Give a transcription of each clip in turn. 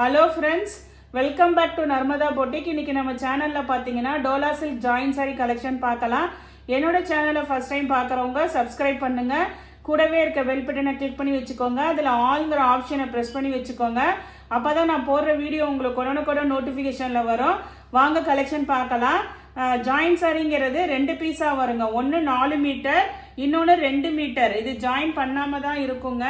Hello friends, welcome back to Narmada Boutique. இன்னைக்கு நம்ம சேனல்ல பாத்தீங்கன்னா Dola silk join sorry collection பார்க்கலாம். என்னோட சேனலை ஃபர்ஸ்ட் டைம் பார்க்கறவங்க Subscribe பண்ணுங்க. கூடவே இருக்க பெல் பட்டனை கிளிக் பண்ணி வெச்சுக்கோங்க. அதுல ஆல்ங்கற ஆப்ஷனை பிரஸ் பண்ணி வெச்சுக்கோங்க. அப்பதான் நான் போடுற வீடியோ உங்களுக்கு உடனுக்குடன் நோட்டிஃபிகேஷன்ல வரும். வாங்க கலெக்ஷன் பார்க்கலாம். ஜாயின் சாரிங்கிறது ரெண்டு பீஸா வருங்க. ஒன்னு 4 மீட்டர், இன்னொன்னு 2 மீட்டர். இது ஜாயின் பண்ணாம தான் இருக்குங்க.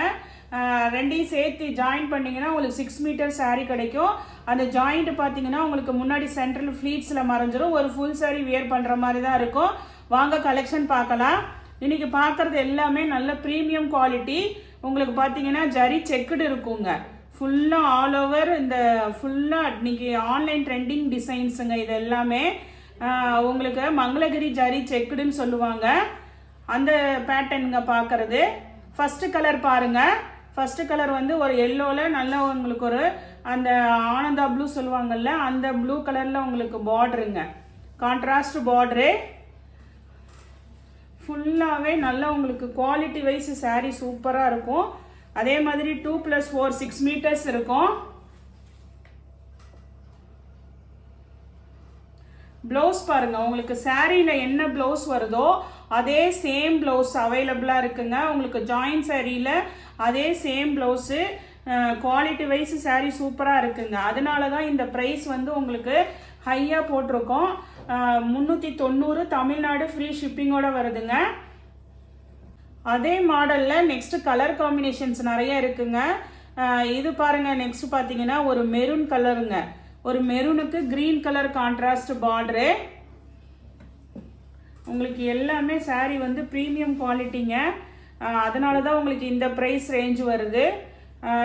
ரெண்டையும் சேர்த்து ஜாயின் பண்ணிங்கன்னா உங்களுக்கு 6 மீட்டர் சாரீ கிடைக்கும். அந்த ஜாயிண்ட் பார்த்தீங்கன்னா உங்களுக்கு முன்னாடி சென்ட்ரல் ஃப்ளீட்ஸில் மறைஞ்சிரும். ஒரு ஃபுல் சாரீ வியர் பண்ணுற மாதிரி தான் இருக்கும். வாங்க கலெக்ஷன் பார்க்கலாம். இன்னைக்கு பார்க்குறது எல்லாமே நல்ல ப்ரீமியம் குவாலிட்டி. உங்களுக்கு பார்த்தீங்கன்னா ஜரி செக்குடு இருக்குங்க. ஃபுல்லாக ஆல் ஓவர் இந்த ஃபுல்லாக இன்னைக்கு ஆன்லைன் ட்ரெண்டிங் டிசைன்ஸுங்க. இது எல்லாமே உங்களுக்கு மங்களகிரி ஜரி செக்குடுன்னு சொல்லுவாங்க. அந்த பேட்டர்னுங்க பார்க்குறது. ஃபர்ஸ்ட் கலர் பாருங்கள். ஃபர்ஸ்ட் கலர் வந்து ஒரு எல்லோவில் நல்ல உங்களுக்கு ஒரு அந்த ஆனந்தா ப்ளூ சொல்லுவாங்கல்ல, அந்த ப்ளூ கலரில் உங்களுக்கு பார்டருங்க. Contrast border. ஃபுல்லாகவே நல்லா உங்களுக்கு குவாலிட்டி வைஸ் சாரீ சூப்பராக இருக்கும். அதே மாதிரி 2+4 6 மீட்டர்ஸ் இருக்கும். ப்ளவுஸ் பாருங்க. உங்களுக்கு சாரியில் என்ன ப்ளவுஸ் வருதோ அதே சேம் ப்ளவுஸ் அவைலபிளாக இருக்குங்க. உங்களுக்கு ஜாயின் சாரியில் அதே same blouse quality wise sari சூப்பராக இருக்குங்க. அதனால தான் இந்த ப்ரைஸ் வந்து உங்களுக்கு ஹையாக போட்டிருக்கோம். 390 தமிழ்நாடு ஃப்ரீ ஷிப்பிங்கோட வருதுங்க. அதே மாடலில் நெக்ஸ்ட் கலர் காம்பினேஷன்ஸ் நிறைய இருக்குங்க. இது பாருங்க. நெக்ஸ்ட் பார்த்தீங்கன்னா ஒரு மெரூன் கலருங்க. ஒரு மெரூனுக்கு கிரீன் கலர் கான்ட்ராஸ்ட் பார்டரு. உங்களுக்கு எல்லாமே சாரீ வந்து ப்ரீமியம் குவாலிட்டிங்க. அதனால தான் உங்களுக்கு இந்த ப்ரைஸ் ரேஞ்ச் வருது.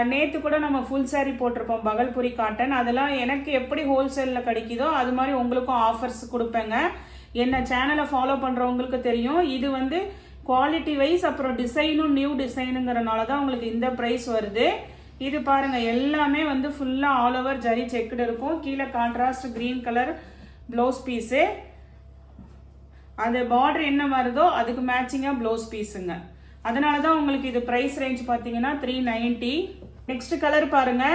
நேற்று கூட நம்ம ஃபுல் சாரீ போட்டிருப்போம் பகல்புரி காட்டன். அதெல்லாம் எனக்கு எப்படி ஹோல்சேலில் கிடைக்குதோ அது மாதிரி உங்களுக்கும் ஆஃபர்ஸ் கொடுப்பேங்க. என்ன சேனலை ஃபாலோ பண்ணுறவங்களுக்கு தெரியும். இது வந்து குவாலிட்டி வைஸ் அப்புறம் டிசைனும் நியூ டிசைனுங்கிறனால தான் உங்களுக்கு இந்த ப்ரைஸ் வருது. இது பாருங்க. எல்லாமே வந்து ஃபுல்லாக ஆல் ஓவர் ஜரி செக்குடு இருக்கும். கீழே contrast green colour blouse piece. அந்த பார்டர் என்ன வருதோ அதுக்கு மேட்சிங்காக ப்ளவுஸ் பீஸுங்க. அதனால தான் உங்களுக்கு இது ப்ரைஸ் ரேஞ்ச் பார்த்தீங்கன்னா 390. நெக்ஸ்ட் கலர் பாருங்க.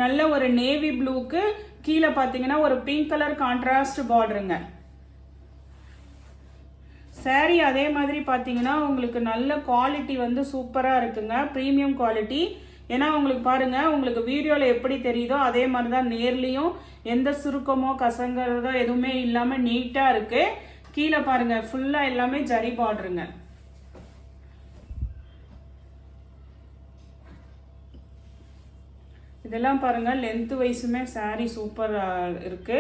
நல்ல ஒரு நேவி ப்ளூக்கு கீழே பார்த்தீங்கன்னா ஒரு பிங்க் கலர் கான்ட்ராஸ்ட் பார்டருங்க. சாரீ அதே மாதிரி பார்த்தீங்கன்னா உங்களுக்கு நல்ல குவாலிட்டி வந்து சூப்பராக இருக்குங்க. Premium quality. ஏன்னா உங்களுக்கு பாருங்க, உங்களுக்கு வீடியோவில் எப்படி தெரியுதோ அதே மாதிரி தான் நேர்லேயும் எந்த சுருக்கமோ கசங்கிறதோ எதுவுமே இல்லாமல் நீட்டாக இருக்கு. கீழே பாருங்க ஃபுல்லாக எல்லாமே ஜரி பார்டருங்க. இதெல்லாம் பாருங்க லென்த் வைஸுமே சாரீ சூப்பர் இருக்கு.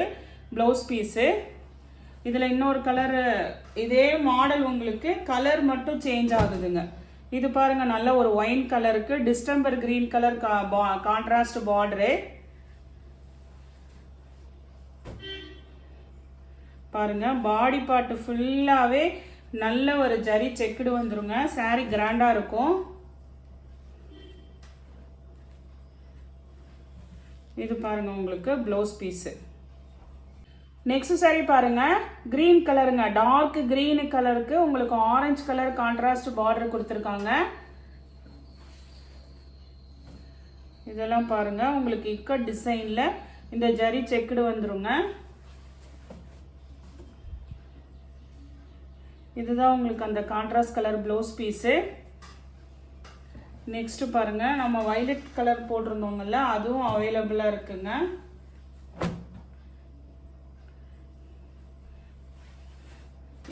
Blouse piece. இதில் இன்னொரு கலர் இதே மாடல் உங்களுக்கு கலர் மட்டும் சேஞ்ச் ஆகுதுங்க. இது பாருங்க நல்ல ஒரு ஒயின் கலருக்கு distemper green colour contrast border. பாருங்க பாடி பார்ட் ஃபுல்லாவே நல்ல ஒரு ஜரி செக்குடு வந்துருங்க. சாரி கிராண்டா இருக்கும். இது பாருங்க உங்களுக்கு ப்ளவுஸ் பீஸ். நெக்ஸ்ட் சாரி பாருங்க. கிரீன் கலருங்க. டார்க் கிரீன் கலருக்கு உங்களுக்கு ஆரஞ்சு கலர் கான்ட்ராஸ்ட் பார்டர் கொடுத்துருக்காங்க. இதெல்லாம் பாருங்க உங்களுக்கு இக்கட் டிசைன்ல இந்த ஜரி செக்குடு வந்துருங்க. இதுதான் உங்களுக்கு அந்த contrast colour blouse piece. Next பாருங்க. நம்ம வயலட் கலர் போட்டிருந்தோங்கல்ல, அதுவும் அவைலபிளாக இருக்குங்க.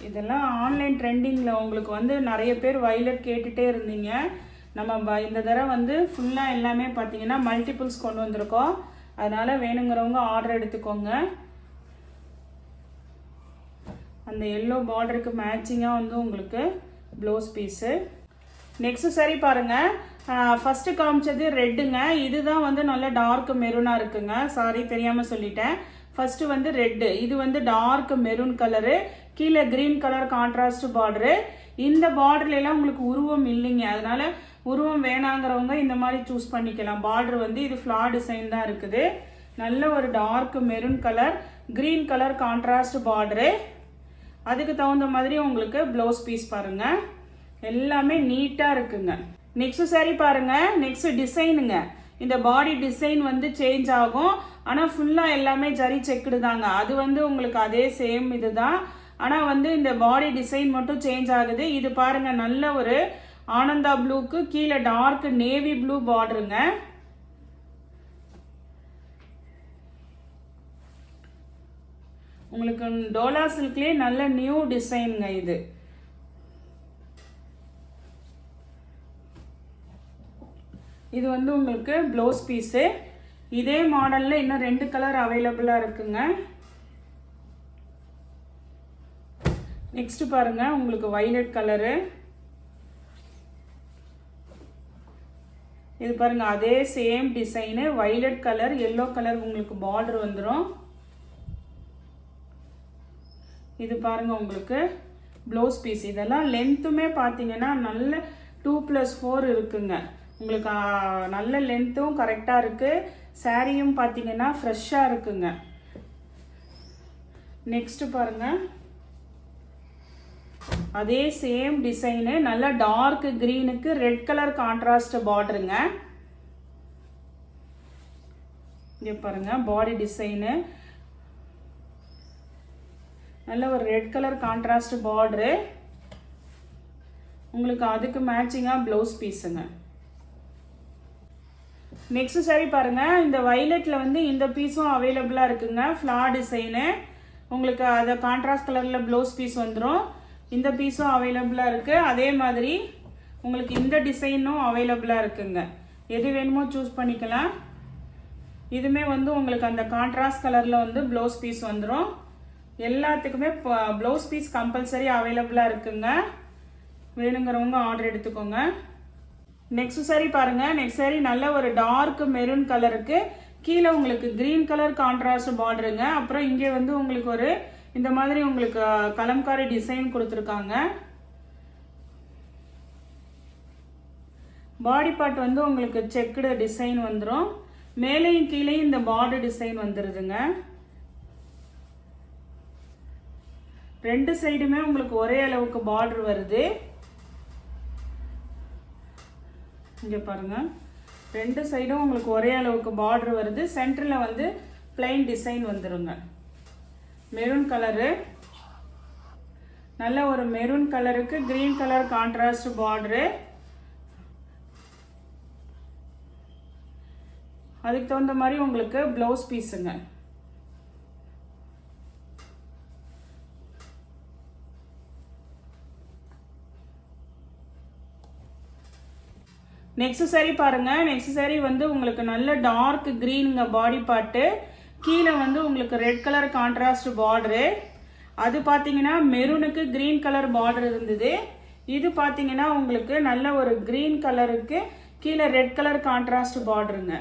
இதெல்லாம் ஆன்லைன் ட்ரெண்டிங்கில் உங்களுக்கு வந்து நிறைய பேர் வயலட் கேட்டுகிட்டே இருந்தீங்க. நம்ம இந்த தடவை வந்து ஃபுல்லாக எல்லாமே பார்த்தீங்கன்னா மல்டிபிள்ஸ் கொண்டு வந்திருக்கோம். அதனால் வேணுங்கிறவங்க ஆர்டர் எடுத்துக்கோங்க. அந்த எல்லோ பார்டருக்கு மேட்சிங்காக வந்து உங்களுக்கு ப்ளவுஸ் பீஸு. நெக்ஸ்ட் சாரி பாருங்கள். ஃபஸ்ட்டு காமிச்சது ரெட்டுங்க. இதுதான் வந்து நல்ல டார்க் மெரூனாக இருக்குங்க. சாரி தெரியாமல் சொல்லிட்டேன். ஃபஸ்ட்டு வந்து ரெட்டு. இது வந்து டார்க் மெரூன் கலரு. கீழே கிரீன் கலர் கான்ட்ராஸ்ட் பார்டரு. இந்த பார்டர்லாம் உங்களுக்கு உருவம் இல்லைங்க. அதனால உருவம் வேணாங்கிறவங்க இந்த மாதிரி சூஸ் பண்ணிக்கலாம். பார்டர் வந்து இது ஃப்ளார் டிசைன் தான் இருக்குது. நல்ல ஒரு dark maroon colour green colour contrast border. அதுக்கு தகுந்த மாதிரி உங்களுக்கு ப்ளவுஸ் பீஸ் பாருங்க. எல்லாமே நீட்டாக இருக்குங்க. நெக்ஸ்ட் சாரி பாருங்க. நெக்ஸ்ட் டிசைனுங்க. இந்த பாடி டிசைன் வந்து சேஞ்ச் ஆகும். ஆனால் ஃபுல்லாக எல்லாமே ஜரி செக்குடு தாங்க. அது வந்து உங்களுக்கு அதே சேம் இதுதான். ஆனால் வந்து இந்த பாடி டிசைன் மட்டும் சேஞ்ச் ஆகுது. இது பாருங்க, நல்ல ஒரு ஆனந்தா ப்ளூக்கு கீழே டார்க் நேவி ப்ளூ பார்டருங்க. உங்களுக்கு டோலா சில்க்லேயே நல்ல நியூ டிசைனுங்க இது. இது வந்து உங்களுக்கு ப்ளவுஸ் பீஸு. இதே மாடலில் இன்னும் 2 கலர் அவைலபிளாக இருக்குங்க. நெக்ஸ்ட் பாருங்க, உங்களுக்கு வைலட் கலரு. இது பாருங்க, அதே same design, violet colour, yellow colour உங்களுக்கு பார்டர் வந்துடும். இது பாருங்க உங்களுக்கு ப்ளவுஸ் பீஸ். இதெல்லாம் லென்த்துமே பார்த்தீங்கன்னா நல்ல 2+4 இருக்குங்க. உங்களுக்கு நல்ல லென்த்தும் கரெக்டாக இருக்குது. சாரியும் பார்த்தீங்கன்னா ஃப்ரெஷ்ஷாக இருக்குங்க. நெக்ஸ்ட் பாருங்க, அதே சேம் டிசைனு, நல்ல டார்க் கிரீனுக்கு ரெட் கலர் கான்ட்ராஸ்ட் பார்டருங்க. இங்கே பாருங்க பாடி டிசைனு, நல்ல ஒரு ரெட் கலர் கான்ட்ராஸ்ட் பார்டரு. உங்களுக்கு அதுக்கு மேட்சிங்காக ப்ளவுஸ் பீஸுங்க. நெக்ஸ்ட் சாரி பாருங்க, இந்த வைலட்டில் வந்து இந்த பீஸும் அவைலபிளாக இருக்குங்க. ஃப்ளார் டிசைனு, உங்களுக்கு அதை கான்ட்ராஸ்ட் கலரில் ப்ளவுஸ் பீஸ் வந்துடும். இந்த பீஸும் அவைலபிளாக இருக்குது. அதே மாதிரி உங்களுக்கு இந்த டிசைனும் அவைலபிளாக இருக்குங்க. எது வேணுமோ சூஸ் பண்ணிக்கலாம். இதுவுமே வந்து உங்களுக்கு அந்த கான்ட்ராஸ்ட் கலரில் வந்து ப்ளவுஸ் பீஸ் வந்துடும். எல்லாத்துக்குமே ப்ளவுஸ் பீஸ் கம்பல்சரி அவைலபிளாக இருக்குங்க. வேணுங்கிறவங்க ஆர்டர் எடுத்துக்கோங்க. நெக்ஸ்ட் சாரி பாருங்க, நெக்ஸ்ட் சாரி நல்ல ஒரு டார்க் மெரூன் கலருக்கு கீழே உங்களுக்கு கிரீன் கலர் கான்ட்ராஸ்ட் பார்டருங்க. அப்புறம் இங்கே வந்து உங்களுக்கு ஒரு இந்த மாதிரி உங்களுக்கு கலம்காரி டிசைன் கொடுத்துருக்காங்க. பாடி பார்ட் வந்து உங்களுக்கு செக்குடு டிசைன் வந்துடும். மேலேயும் கீழேயும் இந்த பார்டர் டிசைன் வந்துடுதுங்க. 2 சைடுமே உங்களுக்கு ஒரே அளவுக்கு பார்டர் வருது. இங்கே பாருங்க, 2 சைடும் உங்களுக்கு ஒரே அளவுக்கு பார்டர் வருது. சென்டரில் வந்து பிளைன் டிசைன் வந்துருங்க. மெரூன் கலரு, நல்ல ஒரு மெரூன் கலருக்கு கிரீன் கலர் கான்ட்ராஸ்ட் பார்டரு. அதுக்கு தகுந்த மாதிரி உங்களுக்கு ப்ளவுஸ் பீஸுங்க. நெக்ஸ்ட் சாரி பாருங்க, நெக்ஸ்ட் சாரி வந்து உங்களுக்கு நல்ல டார்க் கிரீனுங்க பாடி பார்ட்டு. கீழே வந்து உங்களுக்கு ரெட் கலர் கான்ட்ராஸ்ட் பார்டரு. அது பார்த்தீங்கன்னா மெரூனுக்கு கிரீன் கலர் பார்டர் இருந்தது. இது பார்த்தீங்கன்னா உங்களுக்கு நல்ல ஒரு கிரீன் கலருக்கு கீழே ரெட் கலர் கான்ட்ராஸ்ட் பார்டருங்க.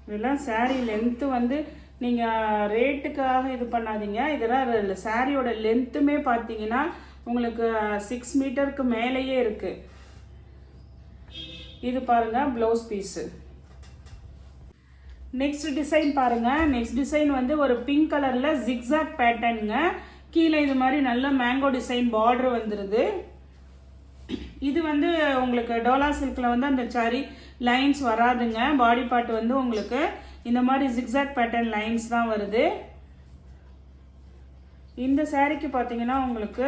இதெல்லாம் சாரி லென்த்து வந்து நீங்கள் ரேட்டுக்காக இது பண்ணாதீங்க. இதெல்லாம் சாரியோட லென்த்துமே பார்த்தீங்கன்னா உங்களுக்கு 6 மீட்டருக்கு மேலேயே இருக்குது. இது பாருங்க ப்ளவுஸ் பீஸு. நெக்ஸ்ட் டிசைன் பாருங்க, நெக்ஸ்ட் டிசைன் வந்து ஒரு பிங்க் கலரில் ஜிக்ஸாக் பேட்டர்னுங்க. கீழே இது மாதிரி நல்ல மேங்கோ டிசைன் பார்டர் வந்துடுது. இது வந்து உங்களுக்கு டோலா சில்கில் வந்து அந்த சாரி லைன்ஸ் வராதுங்க. பாடி பார்ட் வந்து உங்களுக்கு இந்த மாதிரி ஜிக்ஸாக் பேட்டர்ன் லைன்ஸ் தான் வருது. இந்த சாரிக்கு பார்த்தீங்கன்னா உங்களுக்கு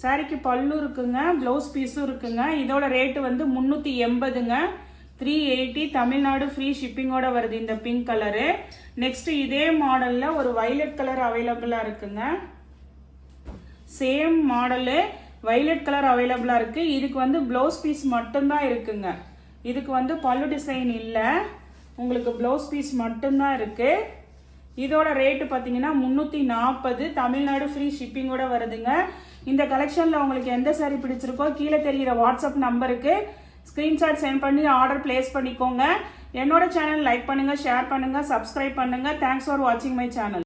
சாரிக்கு பல்லு இருக்குங்க, ப்ளவுஸ் பீஸும் இருக்குங்க. இதோட ரேட்டு வந்து 380ங்க. 380 தமிழ்நாடு ஃப்ரீ ஷிப்பிங்கோட வருது இந்த பிங்க் கலரு. நெக்ஸ்ட் இதே மாடலில் ஒரு வைலட் கலர் அவைலபிளாக இருக்குங்க. சேம் மாடலு வைலட் கலர் அவைலபிளாக இருக்குது. இதுக்கு வந்து ப்ளவுஸ் பீஸ் மட்டும்தான் இருக்குங்க. இதுக்கு வந்து பல்லு டிசைன் இல்லை, உங்களுக்கு ப்ளவுஸ் பீஸ் மட்டும்தான் இருக்குது. இதோட ரேட்டு பார்த்தீங்கன்னா 340 தமிழ்நாடு ஃப்ரீ ஷிப்பிங்கோட வருதுங்க. இந்த கலெக்ஷனில் உங்களுக்கு எந்த சாரி பிடிச்சிருக்கோ கீழே தெரிகிற வாட்ஸ்அப் நம்பருக்கு ஸ்க்ரீன்ஷாட் சென்ட் பண்ணி ஆர்டர் பிளேஸ் பண்ணிக்கோங்க. என்னோட சேனல் லைக் பண்ணுங்கள், ஷேர் பண்ணுங்கள், சப்ஸ்கிரைப் பண்ணுங்கள். தேங்க்ஸ் ஃபார் வாட்சிங் மை சேனல்.